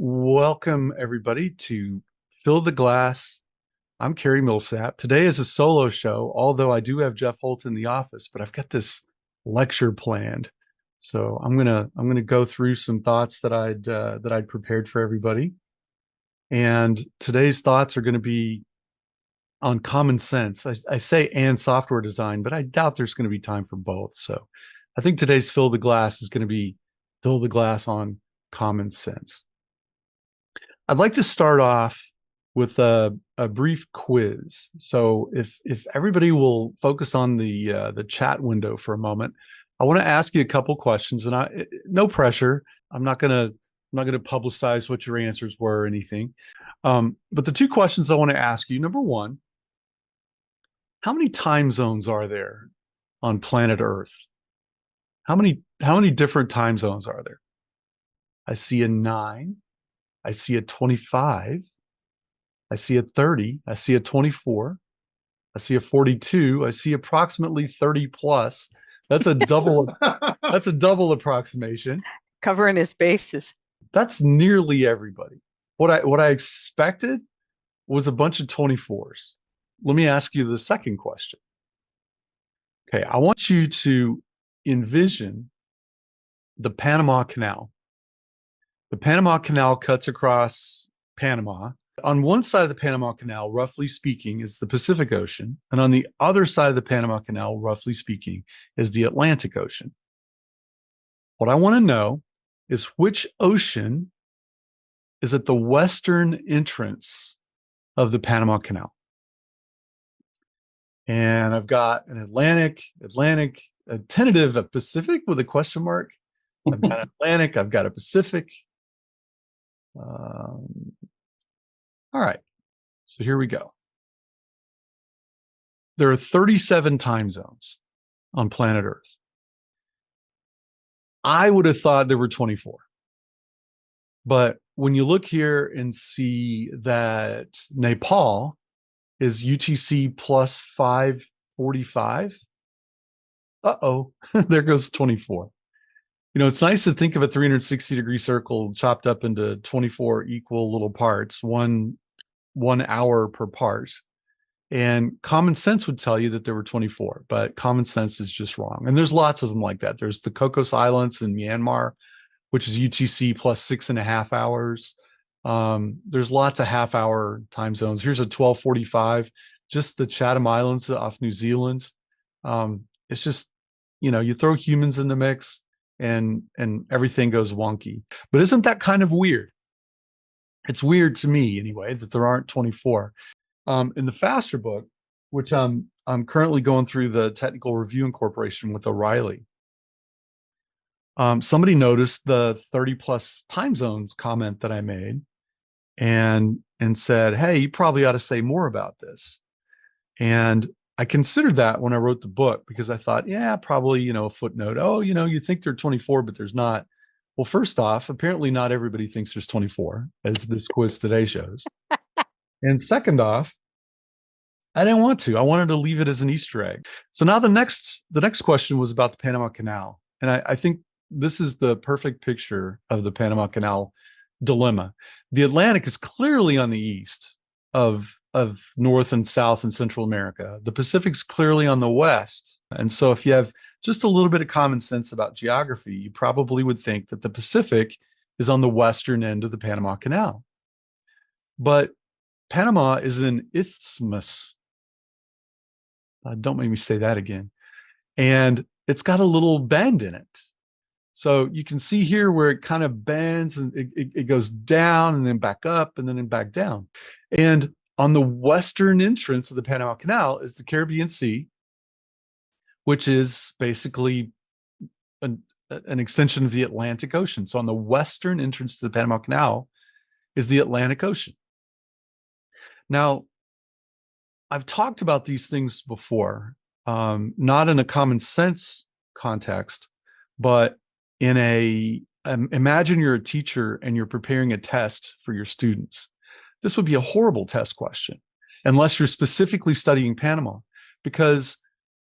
Welcome, everybody, to Fill the Glass. I'm Kerry Millsap. Today is a solo show, although I do have Jeff Holt in the office, but I've got this lecture planned. So I'm gonna go through some thoughts that I'd prepared for everybody. And today's thoughts are going to be on common sense. I say and software design, but I doubt there's going to be time for both. So I think today's Fill the Glass is going to be fill the glass on common sense. I'd like to start off with a brief quiz. So if everybody will focus on the chat window for a moment, I want to ask you a couple questions, and no pressure. I'm not gonna publicize what your answers were or anything. But the two questions I want to ask you: number one, how many time zones are there on planet Earth? How many different time zones are there? I see a 9. I see a 25. I see a 30. I see a 24. I see a 42. I see approximately 30 plus. That's a double. That's a double approximation. Covering his bases. That's nearly everybody. What I expected was a bunch of 24s. Let me ask you the second question. Okay, I want you to envision the Panama Canal. The Panama Canal cuts across Panama. On one side of the Panama Canal, roughly speaking, is the Pacific Ocean. And on the other side of the Panama Canal, roughly speaking, is the Atlantic Ocean. What I want to know is which ocean is at the western entrance of the Panama Canal. And I've got an Atlantic, a tentative, a Pacific with a question mark. I've got an Atlantic, I've got a Pacific. All right, so here we go. There are 37 time zones on planet Earth. I would have thought there were 24. But when you look here and see that Nepal is UTC plus 545, there goes 24. You know, it's nice to think of a 360-degree circle chopped up into 24 equal little parts, one hour per part. And common sense would tell you that there were 24, but common sense is just wrong. And there's lots of them like that. There's the Cocos Islands in Myanmar, which is UTC plus 6.5 hours. There's lots of half-hour time zones. Here's a 12:45, just the Chatham Islands off New Zealand. It's just, you throw humans in the mix, and everything goes wonky. But isn't that kind of weird? It's weird to me anyway that there aren't 24. In the faster book, which I'm currently going through the technical review incorporation with O'Reilly, somebody noticed the 30 plus time zones comment that I made and said, hey, you probably ought to say more about this. And I considered that when I wrote the book because I thought, yeah, probably, a footnote. Oh, you think there are 24, but there's not. Well, first off, apparently not everybody thinks there's 24, as this quiz today shows. And second off, I didn't want to. I wanted to leave it as an Easter egg. So now the next question was about the Panama Canal. And I think this is the perfect picture of the Panama Canal dilemma. The Atlantic is clearly on the east of North and South and Central America. The Pacific's clearly on the west. And so if you have just a little bit of common sense about geography, you probably would think that the Pacific is on the western end of the Panama Canal. But Panama is an isthmus. Don't make me say that again. And it's got a little bend in it. So you can see here where it kind of bends and it goes down and then back up and then back down. And on the western entrance of the Panama Canal is the Caribbean Sea, which is basically an extension of the Atlantic Ocean. So on the western entrance to the Panama Canal is the Atlantic Ocean. Now, I've talked about these things before, not in a common sense context, but in imagine you're a teacher and you're preparing a test for your students. This would be a horrible test question unless you're specifically studying Panama, because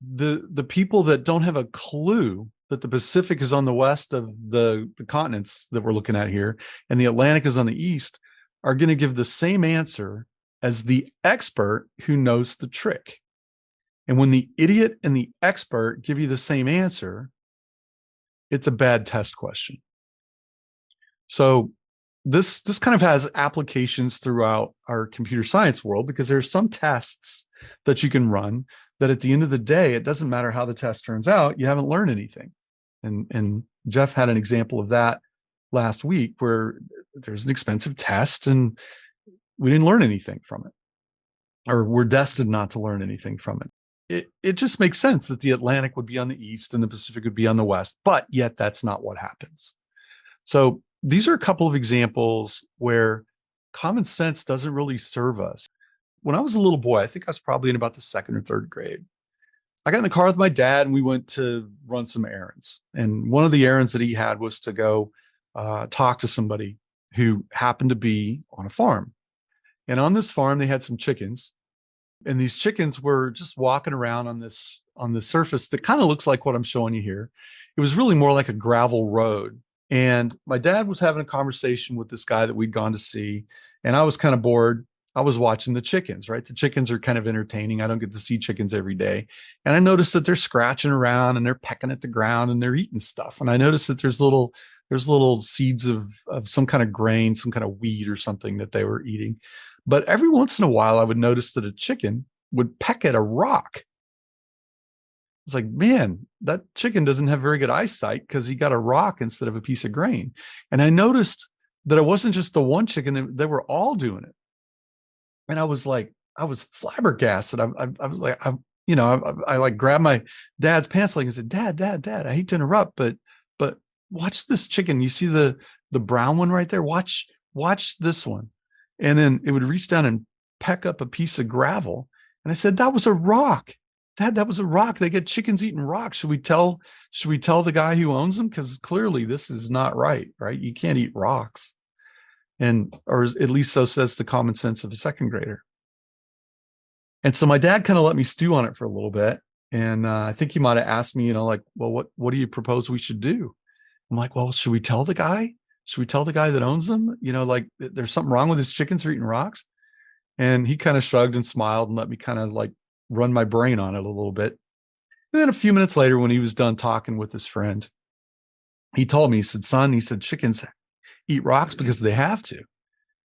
the people that don't have a clue that the Pacific is on the west of the continents that we're looking at here, and the Atlantic is on the east, are going to give the same answer as the expert who knows the trick. And when the idiot and the expert give you the same answer, it's a bad test question. So this kind of has applications throughout our computer science world, because there's some tests that you can run that at the end of the day, it doesn't matter how the test turns out, you haven't learned anything. And Jeff had an example of that last week where there's an expensive test and we didn't learn anything from it, or we're destined not to learn anything from it. It just makes sense that the Atlantic would be on the east and the Pacific would be on the west, but yet that's not what happens. So these are a couple of examples where common sense doesn't really serve us. When I was a little boy, I think I was probably in about the second or third grade, I got in the car with my dad and we went to run some errands. And one of the errands that he had was to go talk to somebody who happened to be on a farm. And on this farm, they had some chickens. And these chickens were just walking around on this surface that kind of looks like what I'm showing you here. It was really more like a gravel road. And my dad was having a conversation with this guy that we'd gone to see. And I was kind of bored. I was watching the chickens, right? The chickens are kind of entertaining. I don't get to see chickens every day. And I noticed that they're scratching around and they're pecking at the ground and they're eating stuff. And I noticed that there's little seeds of some kind of grain, some kind of weed or something that they were eating. But every once in a while, I would notice that a chicken would peck at a rock. It's like, man, that chicken doesn't have very good eyesight because he got a rock instead of a piece of grain. And I noticed that it wasn't just the one chicken, they were all doing it. And I was flabbergasted. I was like, I like grabbed my dad's pants leg and said, Dad, I hate to interrupt, but watch this chicken. You see the brown one right there? Watch this one. And then it would reach down and peck up a piece of gravel. And I said, that was a rock. Dad, that was a rock. They get chickens eating rocks. Should we tell the guy who owns them? Because clearly this is not right? You can't eat rocks. Or at least so says the common sense of a second grader. And so my dad kind of let me stew on it for a little bit. And I think he might have asked me, like, well, what do you propose we should do? I'm like, well, should we tell the guy? Should we tell the guy that owns them? Like there's something wrong with his chickens are eating rocks. And he kind of shrugged and smiled and let me kind of like run my brain on it a little bit. And then a few minutes later, when he was done talking with his friend, he told me, he said, son, he said, chickens eat rocks because they have to.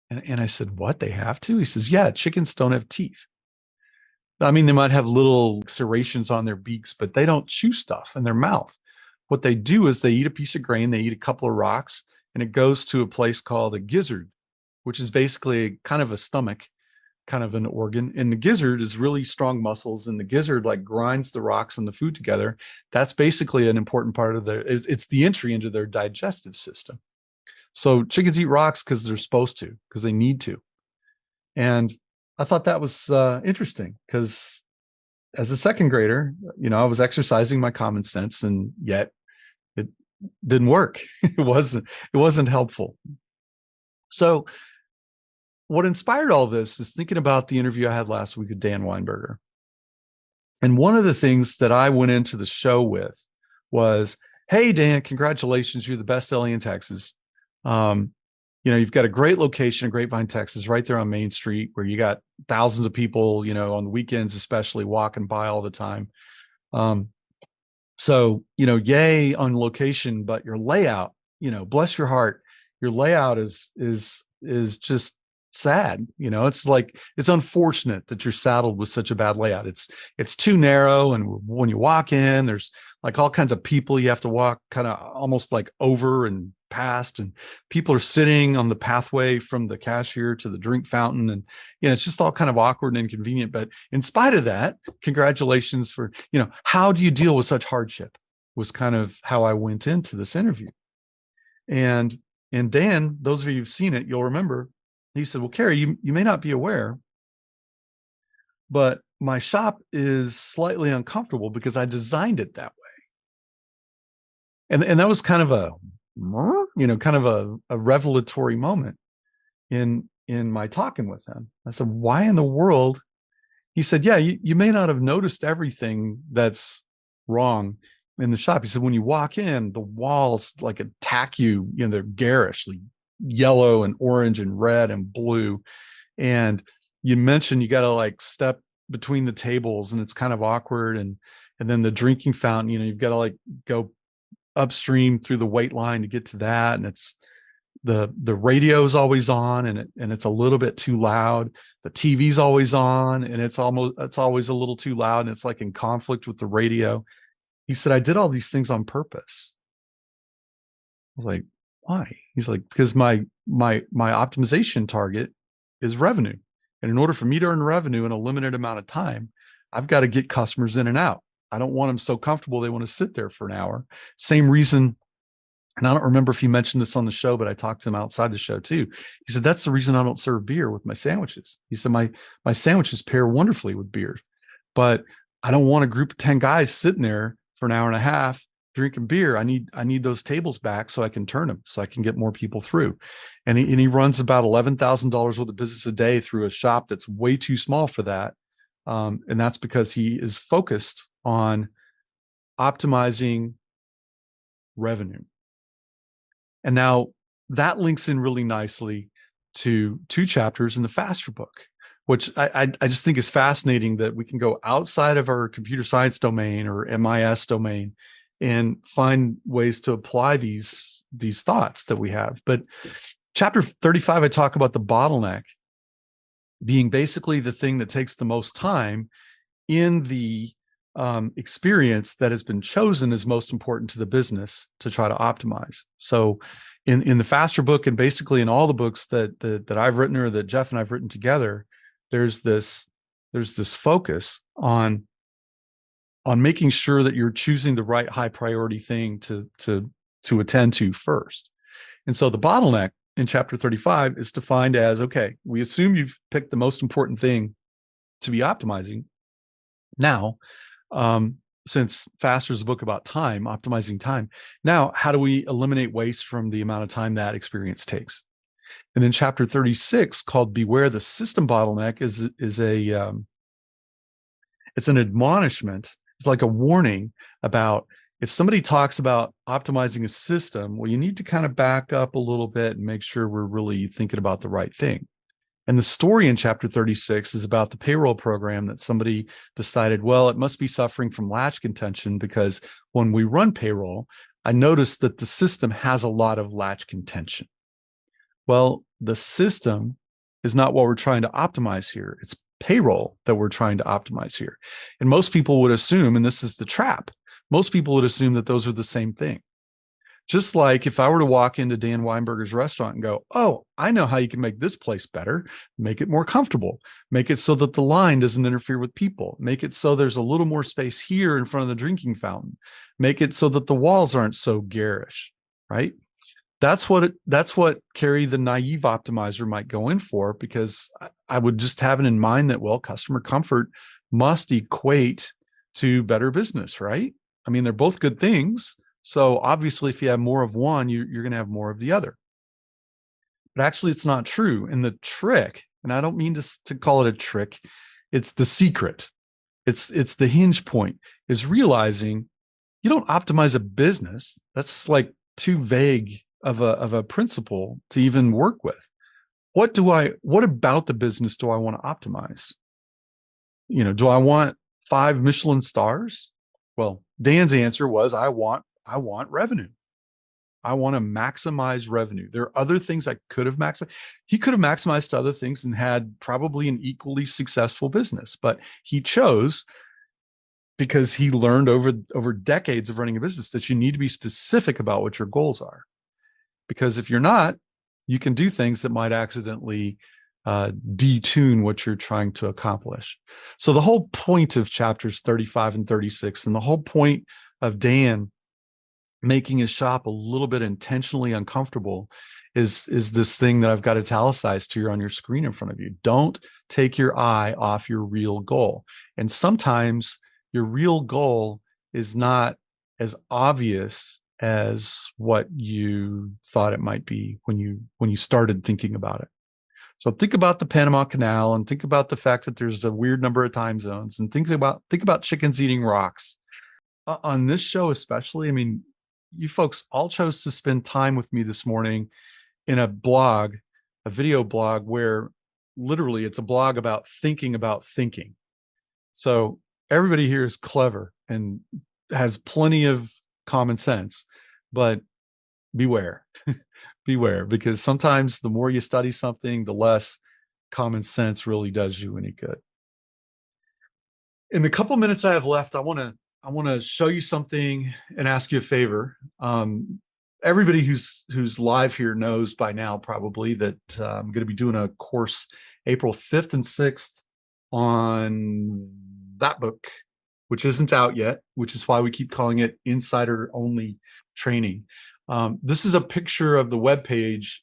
And I said, what, they have to? He says, yeah, chickens don't have teeth. I mean, they might have little serrations on their beaks, but they don't chew stuff in their mouth. What they do is they eat a piece of grain, they eat a couple of rocks, and it goes to a place called a gizzard, which is basically kind of a stomach, kind of an organ. And the gizzard is really strong muscles, and the gizzard like grinds the rocks and the food together. That's basically an important part of it's the entry into their digestive system. So chickens eat rocks because they're supposed to, because they need to. And I thought that was interesting because as a second grader, I was exercising my common sense, and yet it didn't work. It wasn't helpful. So what inspired all this is thinking about the interview I had last week with Dan Weinberger. And one of the things that I went into the show with was, hey, Dan, congratulations. You're the best Deli in Texas. You've got a great location in Grapevine, Texas, right there on Main Street, where you got thousands of people, on the weekends, especially walking by all the time. So, yay on location, but your layout, bless your heart, your layout is just sad. It's unfortunate that you're saddled with such a bad layout. It's too narrow. And when you walk in, there's like all kinds of people you have to walk kind of almost like over and past, and people are sitting on the pathway from the cashier to the drink fountain. And, it's just all kind of awkward and inconvenient. But in spite of that, congratulations for, how do you deal with such hardship was kind of how I went into this interview. And Dan, those of you who've seen it, you'll remember, he said, well, Kerry, you may not be aware, but my shop is slightly uncomfortable because I designed it that way. And that was kind of a revelatory moment in my talking with him. I said, why in the world? He said, yeah, you may not have noticed everything that's wrong. in the shop. He said, when you walk in, the walls like attack you, they're garish, like yellow and orange and red and blue. And you mentioned you got to like step between the tables and it's kind of awkward. And then the drinking fountain, you've got to like go upstream through the wait line to get to that. And it's the radio is always on and it's a little bit too loud. The TV's always on and it's always a little too loud. And it's like in conflict with the radio. He said, I did all these things on purpose. I was like, why? He's like, because my optimization target is revenue. And in order for me to earn revenue in a limited amount of time, I've got to get customers in and out. I don't want them so comfortable they want to sit there for an hour. Same reason. And I don't remember if he mentioned this on the show, but I talked to him outside the show too. He said, that's the reason I don't serve beer with my sandwiches. He said, my sandwiches pair wonderfully with beer, but I don't want a group of 10 guys sitting there for an hour and a half drinking beer. I need those tables back so I can turn them, so I can get more people through. And he runs about $11,000 worth of business a day through a shop that's way too small for that. And that's because he is focused on optimizing revenue. And now that links in really nicely to 2 chapters in the Faster book, which I just think is fascinating that we can go outside of our computer science domain or MIS domain and find ways to apply these thoughts that we have. But chapter 35, I talk about the bottleneck being basically the thing that takes the most time in the experience that has been chosen as most important to the business to try to optimize. So in the Faster book, and basically in all the books that I've written or that Jeff and I've written together, there's this focus on making sure that you're choosing the right high priority thing to attend to first. And so the bottleneck in chapter 35 is defined as, okay, we assume you've picked the most important thing to be optimizing. Now, since Faster is a book about time, optimizing time, now how do we eliminate waste from the amount of time that experience takes? And then chapter 36, called Beware the System Bottleneck, is it's an admonishment. It's like a warning about if somebody talks about optimizing a system, well, you need to kind of back up a little bit and make sure we're really thinking about the right thing. And the story in chapter 36 is about the payroll program that somebody decided, well, it must be suffering from latch contention because when we run payroll, I noticed that the system has a lot of latch contention. Well, the system is not what we're trying to optimize here. It's payroll that we're trying to optimize here. And most people would assume, and this is the trap, most people would assume that those are the same thing. Just like if I were to walk into Dan Weinberger's restaurant and go, oh, I know how you can make this place better, make it more comfortable, make it so that the line doesn't interfere with people, make it so there's a little more space here in front of the drinking fountain, make it so that the walls aren't so garish, right? That's what Carrie, the naive optimizer, might go in for, because I would just have it in mind that, well, customer comfort must equate to better business, right? I mean, they're both good things. So obviously, if you have more of one, you're going to have more of the other. But actually, it's not true. And the trick, and I don't mean to call it a trick, it's the secret. It's the hinge point, is realizing you don't optimize a business. That's like too vague of a principle to even work with. What about the business do I want to optimize? Do I want 5 Michelin stars? Well, Dan's answer was, I want revenue. I want to maximize revenue. There are other things I could have maximized. He could have maximized other things and had probably an equally successful business, but he chose, because he learned over decades of running a business, that you need to be specific about what your goals are. Because if you're not, you can do things that might accidentally detune what you're trying to accomplish. So the whole point of chapters 35 and 36, and the whole point of Dan making his shop a little bit intentionally uncomfortable, is this thing that I've got italicized here on your screen in front of you. Don't take your eye off your real goal. And sometimes your real goal is not as obvious as what you thought it might be when you started thinking about it. So think about the Panama Canal, and think about the fact that there's a weird number of time zones, and think about chickens eating rocks. on this show, especially, I mean, you folks all chose to spend time with me this morning in a blog, a video blog where literally it's a blog about thinking. So everybody here is clever and has plenty of common sense, but beware, beware, because sometimes the more you study something, the less common sense really does you any good. In the couple minutes I have left, I want to show you something and ask you a favor. Everybody who's live here knows by now probably that I'm going to be doing a course April 5th and 6th on that book, which isn't out yet, which is why we keep calling it insider only training. This is a picture of the webpage,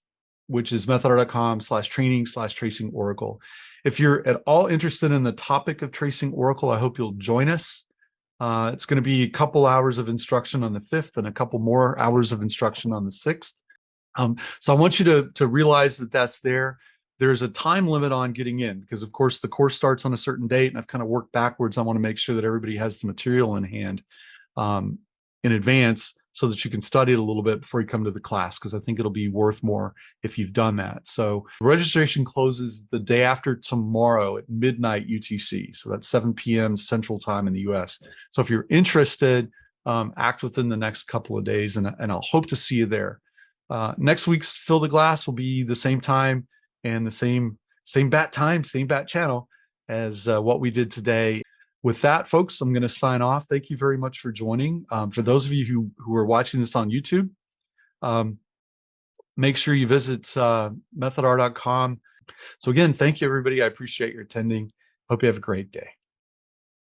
which is methodr.com/training/tracing Oracle. If you're at all interested in the topic of tracing Oracle, I hope you'll join us. It's going to be a couple hours of instruction on the 5th and a couple more hours of instruction on the 6th. So I want you to realize that that's there. There's a time limit on getting in because, of course, the course starts on a certain date, and I've kind of worked backwards. I want to make sure that everybody has the material in hand in advance so that you can study it a little bit before you come to the class, because I think it'll be worth more if you've done that. So registration closes the day after tomorrow at midnight UTC. So that's 7 p.m. Central Time in the US. So if you're interested, act within the next couple of days, and I'll hope to see you there. Next week's Fill the Glass will be the same time and the same bat time, same bat channel as what we did today. With that, folks, I'm going to sign off. Thank you very much for joining. For those of you who are watching this on YouTube, make sure you visit methodr.com. So again, thank you, everybody. I appreciate your attending. Hope you have a great day.